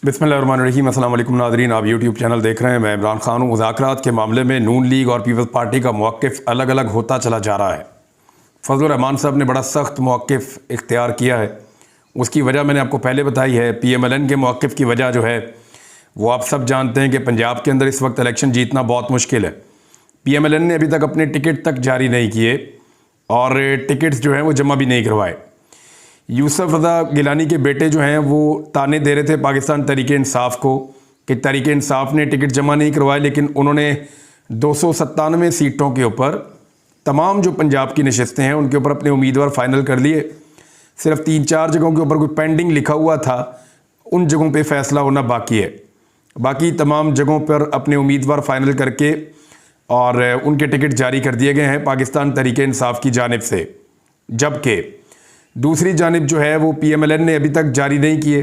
बिस्मिल्लाहिर्रहमानिर्रहीम। अस्सलाम वालेकुम नाज़रीन, आप यूट्यूब चैनल देख रहे हैं। मैं इमरान खान हूँ। मुज़ाकरात के मामले में नून लीग और पीपल्स पार्टी का मौक़िफ़ अलग अलग होता चला जा रहा है। फजलुर रहमान साहब ने बड़ा सख्त मौक़िफ़ इख्तियार किया है। उसकी वजह मैंने आपको पहले बताई है। PMLN के मौक़िफ़ की वजह जो है वो आप सब जानते हैं कि पंजाब के अंदर इस वक्त इलेक्शन जीतना बहुत मुश्किल है। PMLN ने अभी तक अपने टिकट तक जारी नहीं किए और टिकट्स जो हैं वो जमा भी नहीं करवाए। यूसुफ रज़ा गिलानी के बेटे जो हैं वो ताने दे रहे थे पाकिस्तान तहरीक इंसाफ को कि तहरीक इंसाफ ने टिकट जमा नहीं करवाए, लेकिन उन्होंने 297 सीटों के ऊपर तमाम जो पंजाब की नशस्तें हैं उनके ऊपर अपने उम्मीदवार फाइनल कर लिए। सिर्फ 3-4 जगहों के ऊपर कोई पेंडिंग लिखा हुआ था, उन जगहों पे फैसला होना बाकी है। बाकी तमाम जगहों पर अपने उम्मीदवार फाइनल करके और उनके टिकट जारी कर दिए गए हैं पाकिस्तान तहरीक इंसाफ की जानिब से। जबकि दूसरी जानिब जो है वो PMLN ने अभी तक जारी नहीं किए।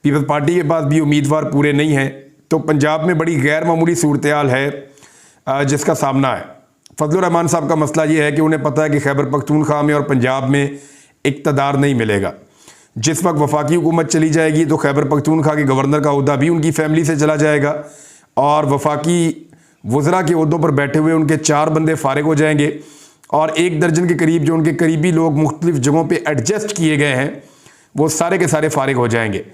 पीपल्स पार्टी के पास भी उम्मीदवार पूरे नहीं हैं। तो पंजाब में बड़ी गैर मामूली सूरत हाल है जिसका सामना है। फजलुर रहमान साहब का मसला ये है कि उन्हें पता है कि खैबर पख्तूनख्वा में और पंजाब में इक़्तिदार नहीं मिलेगा। जिस वक्त वफाकी हुकूमत चली जाएगी तो खैबर पख्तूनख्वा के गवर्नर का ओहदा भी उनकी फैमिली से चला जाएगा और वफाकी वज़रा के ओहदों पर बैठे हुए उनके 4 बंदे फारिग हो जाएंगे और 1 दर्जन के करीब जो उनके करीबी लोग मुख्तलिफ जगहों पे एडजस्ट किए गए हैं वो सारे के सारे फारिग हो जाएंगे।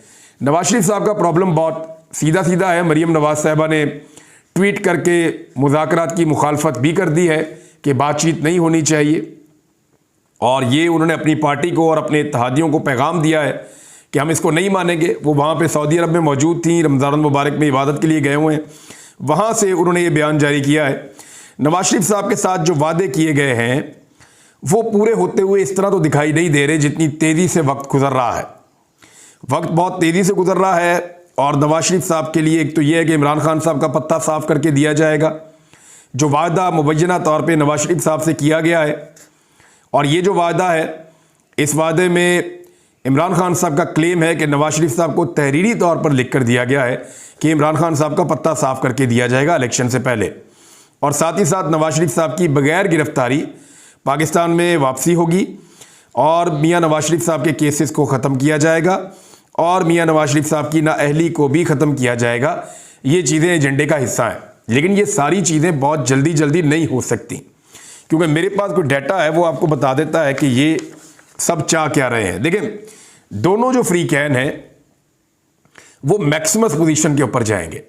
नवाज शरीफ साहब का प्रॉब्लम बहुत सीधा सीधा है। मरीम नवाज साहिबा ने ट्वीट करके मुज़ाकरात की मुखालफत भी कर दी है कि बातचीत नहीं होनी चाहिए और ये उन्होंने अपनी पार्टी को और अपने इत्तेहादियों को पैगाम दिया है कि हम इसको नहीं मानेंगे। वो वहाँ पर सऊदी अरब में मौजूद थी, रमज़ान मुबारक में इबादत के लिए गए हुए हैं, वहाँ से उन्होंने ये बयान जारी किया है। नवाज शरीफ साहब के साथ जो वादे किए गए हैं वो पूरे होते हुए इस तरह तो दिखाई नहीं दे रहे जितनी तेज़ी से वक्त गुजर रहा है। वक्त बहुत तेज़ी से गुजर रहा है और नवाज शरीफ साहब के लिए एक तो ये है कि इमरान खान साहब का पत्ता साफ करके दिया जाएगा। जो वादा मुबैना तौर पे नवाज शरीफ साहब से किया गया है और ये जो वादा है, इस वादे में इमरान खान साहब का क्लेम है कि नवाज शरीफ साहब को तहरीरी तौर पर लिख कर दिया गया है कि इमरान खान साहब का पत्ता साफ करके दिया जाएगा इलेक्शन से पहले। और साथ ही साथ नवाज शरीफ साहब की बगैर गिरफ्तारी पाकिस्तान में वापसी होगी और मियां नवाज शरीफ साहब के केसेस को ख़त्म किया जाएगा और मियां नवाज शरीफ साहब की नाअहली को भी ख़त्म किया जाएगा। ये चीज़ें एजेंडे का हिस्सा हैं, लेकिन ये सारी चीज़ें बहुत जल्दी जल्दी नहीं हो सकती क्योंकि मेरे पास कोई डाटा है वो आपको बता देता है कि ये सब चाह क्या रहे हैं। देखिए, दोनों जो फ्री कैन हैं वो मैक्सिमस पोजीशन के ऊपर जाएंगे।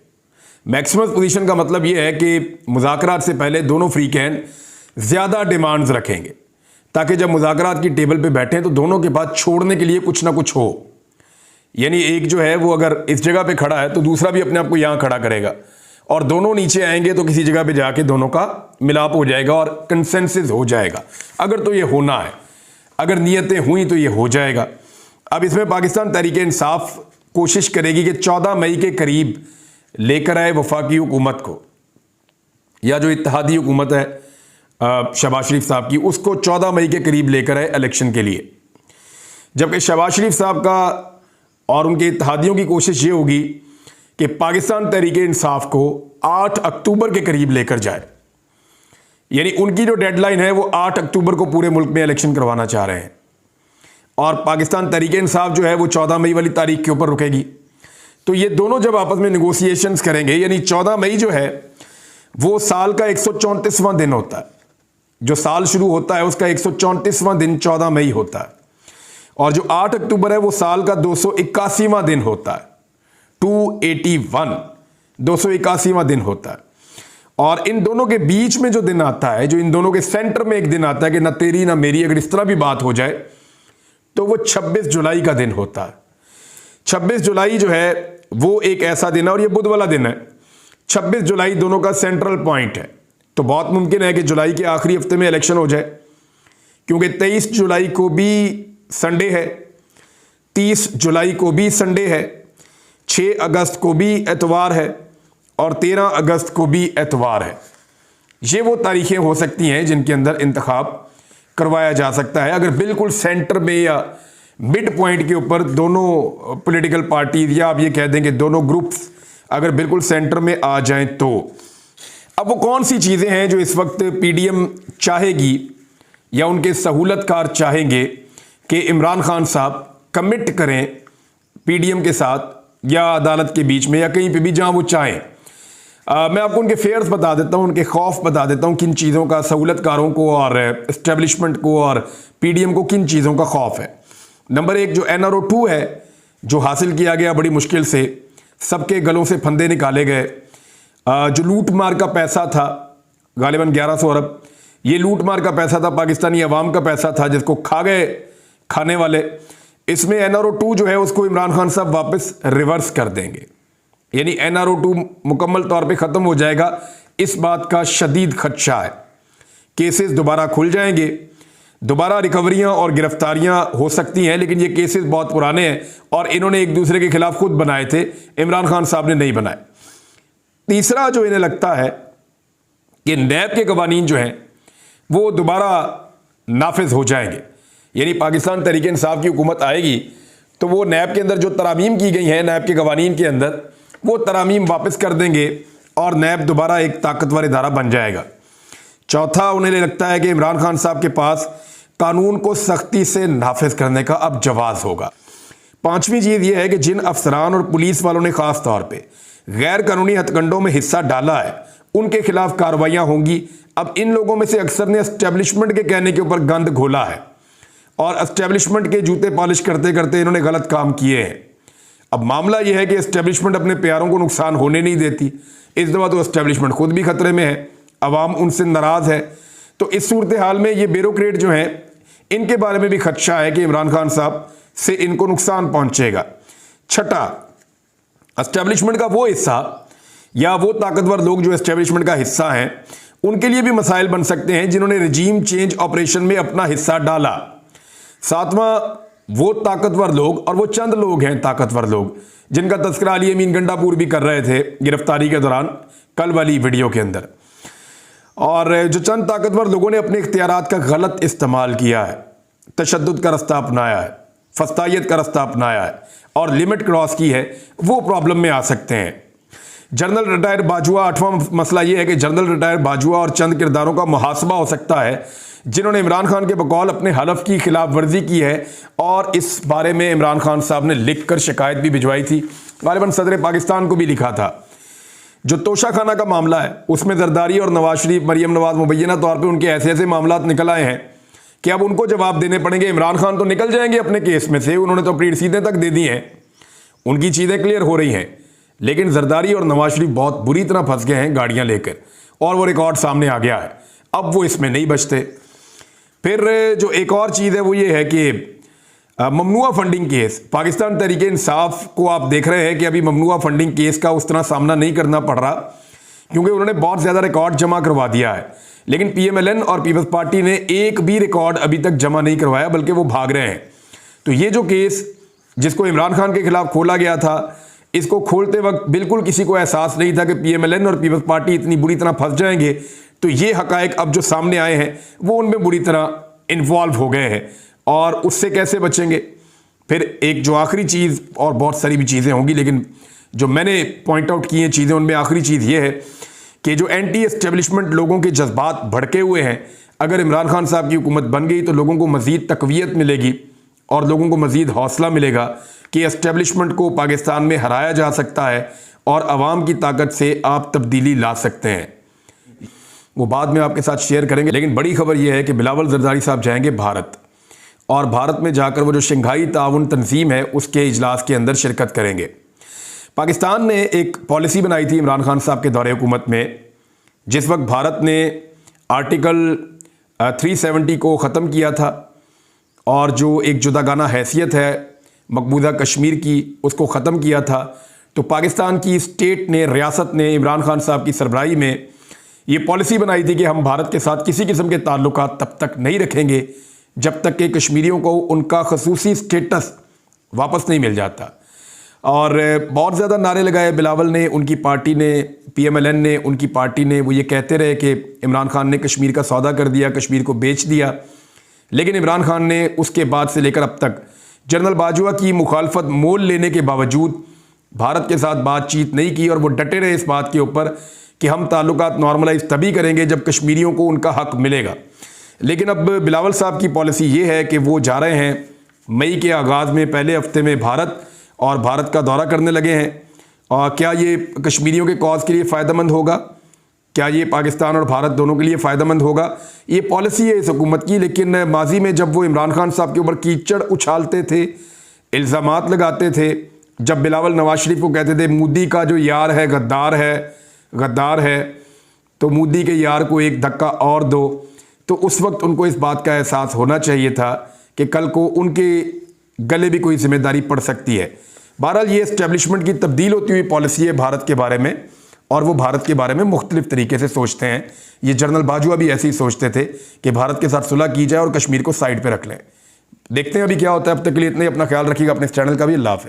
मैक्सिमस पोजीशन का मतलब यह है कि मुज़ाकरात से पहले दोनों फ्री कैन ज़्यादा डिमांड्स रखेंगे ताकि जब मुज़ाकरात की टेबल पे बैठें तो दोनों के पास छोड़ने के लिए कुछ ना कुछ हो। यानी एक जो है वो अगर इस जगह पे खड़ा है तो दूसरा भी अपने आप को यहाँ खड़ा करेगा और दोनों नीचे आएंगे तो किसी जगह पे जाके दोनों का मिलाप हो जाएगा और कंसेंसस हो जाएगा। अगर तो ये होना है, अगर नीयतें हुई तो ये हो जाएगा। अब इसमें पाकिस्तान तहरीक इंसाफ कोशिश करेगी कि 14 मई के करीब लेकर आए वफाकी हुकूमत को, या जो इत्तेहादी हुकूमत है शहबाज शरीफ साहब की, उसको 14 मई के करीब लेकर आए इलेक्शन के लिए। जबकि शहबाज शरीफ साहब का और उनके इत्तेहादियों की कोशिश ये होगी कि पाकिस्तान तहरीक इंसाफ को 8 अक्टूबर के करीब लेकर जाए। यानी उनकी जो डेडलाइन है वो 8 अक्टूबर को पूरे मुल्क में इलेक्शन करवाना चाह रहे हैं और पाकिस्तान तहरीक इंसाफ जो है वो 14 मई वाली तारीख के ऊपर रुकेगी। तो ये दोनों जब आपस में नेगोशिएशंस करेंगे, यानी 14 मई जो है वो साल का 134वां दिन होता है। जो साल शुरू होता है उसका 134वां दिन 14 मई होता है और जो 8 अक्टूबर है वो साल का 281वां दिन होता है। 281 281वां दिन होता है और इन दोनों के बीच में जो दिन आता है, जो इन दोनों के सेंटर में एक दिन आता है कि ना तेरी ना मेरी, अगर इस तरह भी बात हो जाए तो वो 26 जुलाई का दिन होता है। 26 जुलाई जो है वो एक ऐसा दिन है और ये बुध वाला दिन है। 26 जुलाई दोनों का सेंट्रल पॉइंट है। तो बहुत मुमकिन है कि जुलाई के आखिरी हफ्ते में इलेक्शन हो जाए क्योंकि 23 जुलाई को भी संडे है, 30 जुलाई को भी संडे है, 6 अगस्त को भी एतवार है और 13 अगस्त को भी एतवार है। ये वो तारीखें हो सकती हैं जिनके अंदर इंतखाब करवाया जा सकता है। अगर बिल्कुल सेंटर में या मिड पॉइंट के ऊपर दोनों पॉलिटिकल पार्टीज या आप ये कह देंगे दोनों ग्रुप्स अगर बिल्कुल सेंटर में आ जाएं तो अब वो कौन सी चीज़ें हैं जो इस वक्त PDM चाहेगी या उनके सहूलतकार चाहेंगे कि इमरान खान साहब कमिट करें PDM के साथ या अदालत के बीच में या कहीं पे भी जहां वो चाहें। मैं आपको उनके फेयर्स बता देता हूं, उनके खौफ बता देता हूं, किन चीज़ों का सहूलतकारों को और इस्टेब्लिशमेंट को और पीडीएम को किन चीज़ों का खौफ है। नंबर 1 जो NRO 2 है, जो हासिल किया गया बड़ी मुश्किल से, सबके गलों से फंदे निकाले गए। जो लूट मार का पैसा था गालिबन 1100 अरब, ये लूट मार का पैसा था, पाकिस्तानी अवाम का पैसा था जिसको खा गए खाने वाले। इसमें NRO 2 जो है उसको इमरान खान साहब वापस रिवर्स कर देंगे, यानी NRO 2 मुकम्मल तौर पे ख़त्म हो जाएगा। इस बात का शदीद खदशा है। केसेस दोबारा खुल जाएंगे, दोबारा रिकवरियां और गिरफ्तारियां हो सकती हैं, लेकिन ये केसेस बहुत पुराने हैं और इन्होंने एक दूसरे के खिलाफ खुद बनाए थे, इमरान खान साहब ने नहीं बनाए। तीसरा जो इन्हें लगता है कि नैब के कवानीन जो हैं वो दोबारा नाफिज हो जाएंगे, यानी पाकिस्तान तहरीक इंसाफ की हुकूमत आएगी तो वो नैब के अंदर जो तरामीम की गई हैं, नैब के कवानीन के अंदर, वो तरामीम वापस कर देंगे और नैब दोबारा एक ताकतवर इदारा बन जाएगा। चौथा, उन्हें लगता है कि इमरान खान साहब के पास कानून को सख्ती से नाफिज करने का अब जवाब होगा। पांचवी चीज़ यह है कि जिन अफसरान और पुलिस वालों ने ख़ास तौर पे गैर कानूनी हथकंडों में हिस्सा डाला है उनके खिलाफ कार्रवाइयाँ होंगी। अब इन लोगों में से अक्सर ने एस्टेब्लिशमेंट के कहने के ऊपर गंद घोला है और एस्टेब्लिशमेंट के जूते पॉलिश करते करते इन्होंने गलत काम किए हैं। अब मामला यह है कि एस्टेब्लिशमेंट अपने प्यारों को नुकसान होने नहीं देती। इस दफ़ा तो एस्टेब्लिशमेंट खुद भी खतरे में है, अवाम उनसे नाराज़ है। तो इस सूरत हाल में ये ब्यूरोक्रेट जो हैं इनके बारे में भी खदशा है कि इमरान खान साहब से इनको नुकसान पहुंचेगा। छठा, एस्टेब्लिशमेंट का वो हिस्सा या वो ताकतवर लोग जो एस्टेब्लिशमेंट का हिस्सा हैं उनके लिए भी मसाइल बन सकते हैं जिन्होंने रजीम चेंज ऑपरेशन में अपना हिस्सा डाला। सातवां, वो ताकतवर लोग, और वो चंद लोग हैं ताकतवर लोग जिनका तस्करा अली अमीन गंडापुर भी कर रहे थे गिरफ्तारी के दौरान कल वाली वीडियो के अंदर, और जो चंद ताकतवर लोगों ने अपने इख्तियारात का गलत इस्तेमाल किया है, तशद्दुद का रास्ता अपनाया है, फस्तायत का रास्ता अपनाया है और लिमिट क्रॉस की है, वो प्रॉब्लम में आ सकते हैं। जनरल रिटायर बाजुआ, आठवां मसला यह है कि जनरल रिटायर बाजुआ और चंद किरदारों का मुहासबा हो सकता है जिन्होंने इमरान खान के बकौल अपने हलफ की खिलाफ वर्जी की है और इस बारे में इमरान खान साहब ने लिखकर शिकायत भी भिजवाई थी, गालिबन सदर पाकिस्तान को भी लिखा था। जो तोशा खाना का मामला है उसमें जरदारी और नवाज शरीफ, मरियम नवाज मुबैना तौर पे उनके ऐसे ऐसे मामलात निकल आए हैं कि अब उनको जवाब देने पड़ेंगे। इमरान खान तो निकल जाएंगे अपने केस में से, उन्होंने तो अपनी रसीदें तक दे दी हैं, उनकी चीज़ें क्लियर हो रही हैं, लेकिन जरदारी और नवाज शरीफ बहुत बुरी तरह फंस गए हैं गाड़ियाँ लेकर और वो रिकॉर्ड सामने आ गया है, अब वो इसमें नहीं बचते। फिर जो एक और चीज़ है वो ये है कि ममनुआ फंडिंग केस, पाकिस्तान तहरीक इंसाफ को आप देख रहे हैं कि अभी ममनुआ फंडिंग केस का उस तरह सामना नहीं करना पड़ रहा क्योंकि उन्होंने बहुत ज़्यादा रिकॉर्ड जमा करवा दिया है, लेकिन PMLN और पीपल्स पार्टी ने एक भी रिकॉर्ड अभी तक जमा नहीं करवाया बल्कि वो भाग रहे हैं। तो ये जो केस जिसको इमरान खान के खिलाफ खोला गया था, इसको खोलते वक्त बिल्कुल किसी को एहसास नहीं था कि PMLN और पीपल्स पार्टी इतनी बुरी तरह फंस जाएंगे। तो ये हकायक अब जो सामने आए हैं वो उनमें बुरी तरह इन्वॉल्व हो गए हैं और उससे कैसे बचेंगे। फिर एक जो आखिरी चीज़, और बहुत सारी भी चीज़ें होंगी लेकिन जो मैंने पॉइंट आउट की हैं चीज़ें, उनमें आखिरी चीज़ ये है कि जो एंटी एस्टेब्लिशमेंट लोगों के जज्बात भड़के हुए हैं, अगर इमरान खान साहब की हुकूमत बन गई तो लोगों को मज़ीद तक़वियत मिलेगी और लोगों को मज़ीद हौसला मिलेगा कि एस्टेब्लिशमेंट को पाकिस्तान में हराया जा सकता है और आवाम की ताकत से आप तब्दीली ला सकते हैं। वो बाद में आपके साथ शेयर करेंगे, लेकिन बड़ी खबर यह है कि बिलावल जरदारी साहब जाएंगे भारत और भारत में जाकर वो जो शंघाई ताउन तंजीम है उसके इजलास के अंदर शिरकत करेंगे। पाकिस्तान ने एक पॉलिसी बनाई थी इमरान खान साहब के दौरे हुकूमत में, जिस वक्त भारत ने आर्टिकल 370 को ख़त्म किया था और जो एक जुदागाना हैसियत है मकबूजा कश्मीर की उसको ख़त्म किया था, तो पाकिस्तान की स्टेट ने, रियासत ने इमरान खान साहब की सरबराही में ये पॉलिसी बनाई थी कि हम भारत के साथ किसी किस्म के ताल्लुकात तब तक नहीं रखेंगे जब तक कि कश्मीरियों को उनका खसूसी स्टेटस वापस नहीं मिल जाता। और बहुत ज़्यादा नारे लगाए बिलावल ने, उनकी पार्टी ने, PMLN ने, उनकी पार्टी ने, वो ये कहते रहे कि इमरान खान ने कश्मीर का सौदा कर दिया, कश्मीर को बेच दिया, लेकिन इमरान खान ने उसके बाद से लेकर अब तक जनरल बाजुआ की मुखालफत मोल लेने के बावजूद भारत के साथ बातचीत नहीं की और वो डटे रहे इस बात के ऊपर कि हम ताल्लुकात नॉर्मलाइज तभी करेंगे जब कश्मीरियों को उनका हक मिलेगा। लेकिन अब बिलावल साहब की पॉलिसी ये है कि वो जा रहे हैं मई के आगाज़ में, पहले हफ्ते में भारत, और भारत का दौरा करने लगे हैं। और क्या ये कश्मीरियों के कॉज के लिए फ़ायदेमंद होगा? क्या ये पाकिस्तान और भारत दोनों के लिए फ़ायदेमंद होगा? ये पॉलिसी है इस हुकूमत की, लेकिन माजी में जब वो इमरान खान साहब के ऊपर कीचड़ उछालते थे, इल्ज़ामात लगाते थे, जब बिलावल नवाज शरीफ को कहते थे मोदी का जो यार है गद्दार है, तो मोदी के यार को एक धक्का और दो, तो उस वक्त उनको इस बात का एहसास होना चाहिए था कि कल को उनके गले भी कोई जिम्मेदारी पड़ सकती है। बहरहाल ये एस्टेब्लिशमेंट की तब्दील होती हुई पॉलिसी है भारत के बारे में, और वो भारत के बारे में मुख्तलिफ तरीके से सोचते हैं। ये जनरल बाजवा भी ऐसे ही सोचते थे कि भारत के साथ सुलह की जाए और कश्मीर को साइड पे रख लें। देखते हैं अभी क्या होता है। अब तक के लिए इतने, अपना ख्याल रखिएगा, अपने इस चैनल का भी। अल्लाह हाफ़िज़।